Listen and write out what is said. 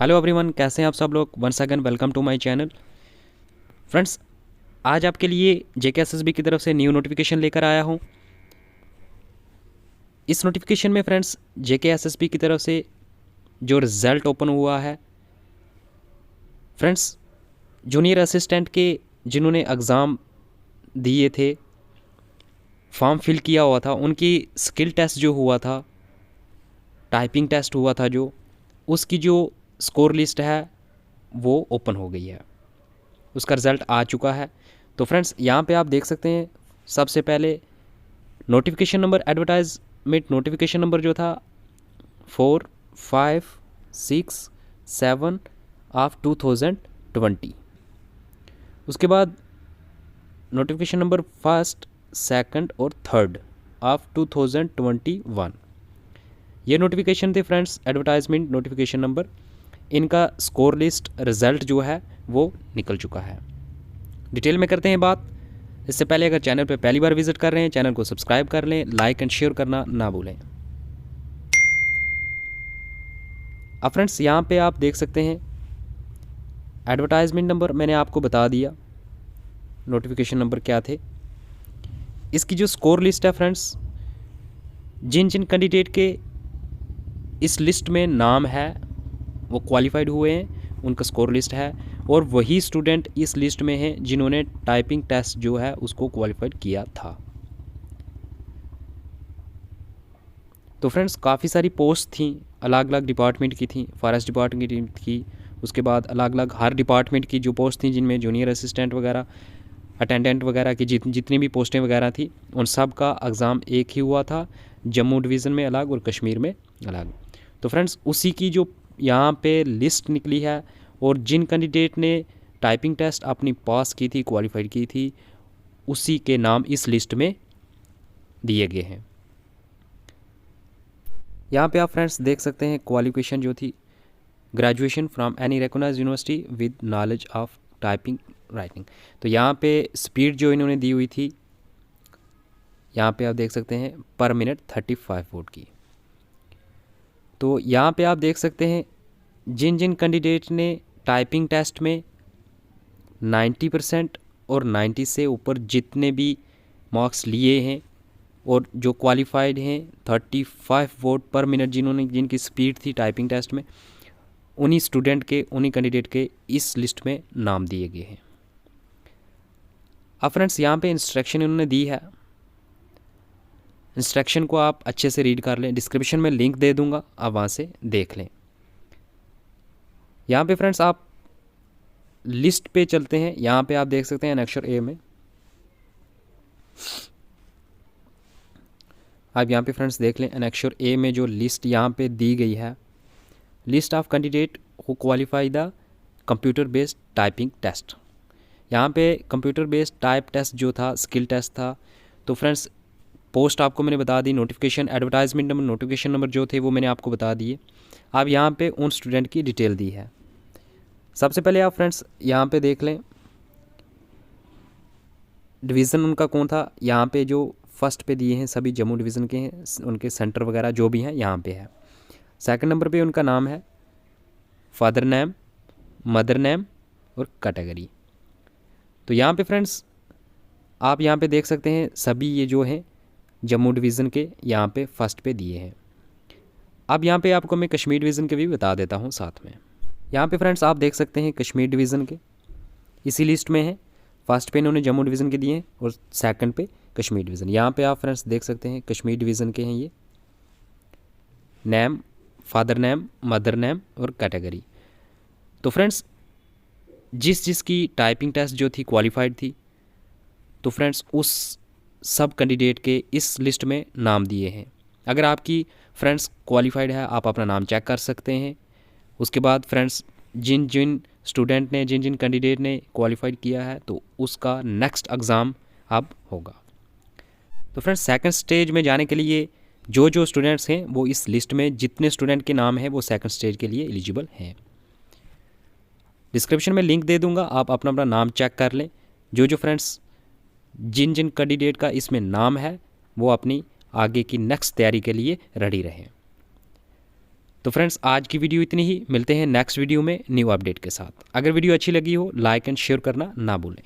Hello everyone, कैसे हैं आप सब लोग। Once again welcome to my channel. Friends, आज आपके लिए जेकेएसएसबी की तरफ से न्यू नोटिफिकेशन लेकर आया हूं। इस नोटिफिकेशन में फ्रेंड्स जेकेएसएसबी की तरफ से जो रिज़ल्ट ओपन हुआ है फ्रेंड्स, जूनियर असिस्टेंट के जिन्होंने एग्ज़ाम दिए थे, फॉर्म फिल किया हुआ था, उनकी स्किल टेस्ट जो हुआ था, टाइपिंग टेस्ट हुआ था, जो उसकी जो स्कोर लिस्ट है वो ओपन हो गई है। उसका रिज़ल्ट आ चुका है। तो फ्रेंड्स, यहाँ पे आप देख सकते हैं सबसे पहले notification number, advertisement notification number जो था 4567 ऑफ 2020। उसके बाद नोटिफिकेशन नंबर फर्स्ट, सेकंड और थर्ड ऑफ 2021। ये नोटिफिकेशन थे फ्रेंड्स, एडवर्टाइजमेंट नोटिफिकेशन नंबर। इनका स्कोर लिस्ट रिज़ल्ट जो है वो निकल चुका है। डिटेल में करते हैं बात। इससे पहले अगर चैनल पर पहली बार विजिट कर रहे हैं, चैनल को सब्सक्राइब कर लें, लाइक एंड शेयर करना ना भूलें। अब फ्रेंड्स, यहाँ पे आप देख सकते हैं एडवर्टाइजमेंट नंबर मैंने आपको बता दिया, नोटिफिकेशन नंबर क्या थे। इसकी जो स्कोर लिस्ट है फ्रेंड्स, जिन जिन कैंडिडेट के इस लिस्ट में नाम है वो क्वालिफाइड हुए हैं, उनका स्कोर लिस्ट है। और वही स्टूडेंट इस लिस्ट में हैं जिन्होंने टाइपिंग टेस्ट जो है उसको क्वालिफाइड किया था। तो फ्रेंड्स, काफ़ी सारी पोस्ट थी, अलग अलग डिपार्टमेंट की थी। फॉरेस्ट डिपार्टमेंट की, उसके बाद अलग अलग हर डिपार्टमेंट की जो पोस्ट थी, जिनमें जूनियर असिस्टेंट वगैरह, अटेंडेंट वगैरह की जितनी भी पोस्टें वगैरह थी, उन सब का एग्ज़ाम एक ही हुआ था, जम्मू डिवीज़न में अलग और कश्मीर में अलग। तो फ्रेंड्स, उसी की जो यहाँ पे लिस्ट निकली है और जिन कैंडिडेट ने टाइपिंग टेस्ट अपनी पास की थी, क्वालिफाइड की थी, उसी के नाम इस लिस्ट में दिए गए हैं। यहाँ पे आप फ्रेंड्स देख सकते हैं क्वालिफिकेशन जो थी, graduation from any recognised university with knowledge of typing writing. तो यहाँ पे स्पीड जो इन्होंने दी हुई थी, यहाँ पे आप देख सकते हैं पर मिनट 35 वर्ड की। तो यहाँ पे आप देख सकते हैं जिन जिन कैंडिडेट ने टाइपिंग टेस्ट में 90% और 90 से ऊपर जितने भी मार्क्स लिए हैं और जो क्वालिफाइड हैं 35 वर्ड पर मिनट जिनकी स्पीड थी टाइपिंग टेस्ट में, उन्हीं स्टूडेंट के, उन्हीं कैंडिडेट के इस लिस्ट में नाम दिए गए हैं। अब फ्रेंड्स, यहाँ पे इंस्ट्रक्शन इन्होंने दी है, इंस्ट्रक्शन को आप अच्छे से रीड कर लें। डिस्क्रिप्शन में लिंक दे दूंगा, आप वहाँ से देख लें। यहाँ पे फ्रेंड्स आप लिस्ट पे चलते हैं। यहाँ पे आप देख सकते हैं अक्षर ए में, आप यहाँ पे फ्रेंड्स देख लें अक्षर ए में जो लिस्ट यहाँ पे दी गई है, list of candidate who qualify the computer based typing test. यहाँ पे कंप्यूटर बेस्ड टाइप टेस्ट जो था, स्किल टेस्ट था। तो फ्रेंड्स, पोस्ट आपको मैंने बता दी, notification, advertisement number, notification number जो थे वो मैंने आपको बता दिए। अब यहाँ पे उन स्टूडेंट की डिटेल दी है। सबसे पहले आप फ्रेंड्स यहाँ पे देख लें डिवीज़न उनका कौन था। यहाँ पे जो फर्स्ट पे दिए हैं सभी जम्मू डिवीज़न के हैं, उनके सेंटर वगैरह जो भी हैं यहाँ पे है। सेकंड नंबर पे उनका नाम है, फादर नेम, मदर नेम और कैटेगरी। तो यहाँ पे फ्रेंड्स आप यहाँ पे देख सकते हैं सभी ये जो हैं जम्मू डिवीज़न के यहाँ पे फर्स्ट पे दिए हैं। अब यहाँ पे आपको मैं कश्मीर डिवीज़न के भी बता देता हूँ साथ में। यहाँ पे फ्रेंड्स आप देख सकते हैं कश्मीर डिवीज़न के इसी लिस्ट में है। फर्स्ट पे इन्होंने जम्मू डिवीज़न के दिए हैं और सेकंड पे कश्मीर डिवीज़न। यहाँ पे आप फ्रेंड्स देख सकते हैं कश्मीर डिवीज़न के हैं ये, name, father name, mother name और कैटेगरी। तो फ्रेंड्स, जिसकी टाइपिंग टेस्ट जो थी क्वालिफाइड थी, तो फ्रेंड्स उस सब कैंडिडेट के इस लिस्ट में नाम दिए हैं। अगर आपकी फ्रेंड्स क्वालिफाइड है, आप अपना नाम चेक कर सकते हैं। उसके बाद फ्रेंड्स जिन जिन स्टूडेंट ने, जिन जिन कैंडिडेट ने क्वालिफाइड किया है, तो उसका नेक्स्ट एग्ज़ाम अब होगा। तो फ्रेंड्स, सेकंड स्टेज में जाने के लिए जो जो स्टूडेंट्स हैं वो इस लिस्ट में जितने स्टूडेंट के नाम हैं वो सेकंड स्टेज के लिए एलिजिबल हैं। डिस्क्रिप्शन में लिंक दे दूंगा, आप अपना अपना नाम चेक कर लें। जो जो फ्रेंड्स जिन जिन कैंडिडेट का इसमें नाम है वो अपनी आगे की नेक्स्ट तैयारी के लिए रेडी रहें। तो फ्रेंड्स आज की वीडियो इतनी ही, मिलते हैं नेक्स्ट वीडियो में न्यू अपडेट के साथ। अगर वीडियो अच्छी लगी हो लाइक एंड शेयर करना ना भूलें।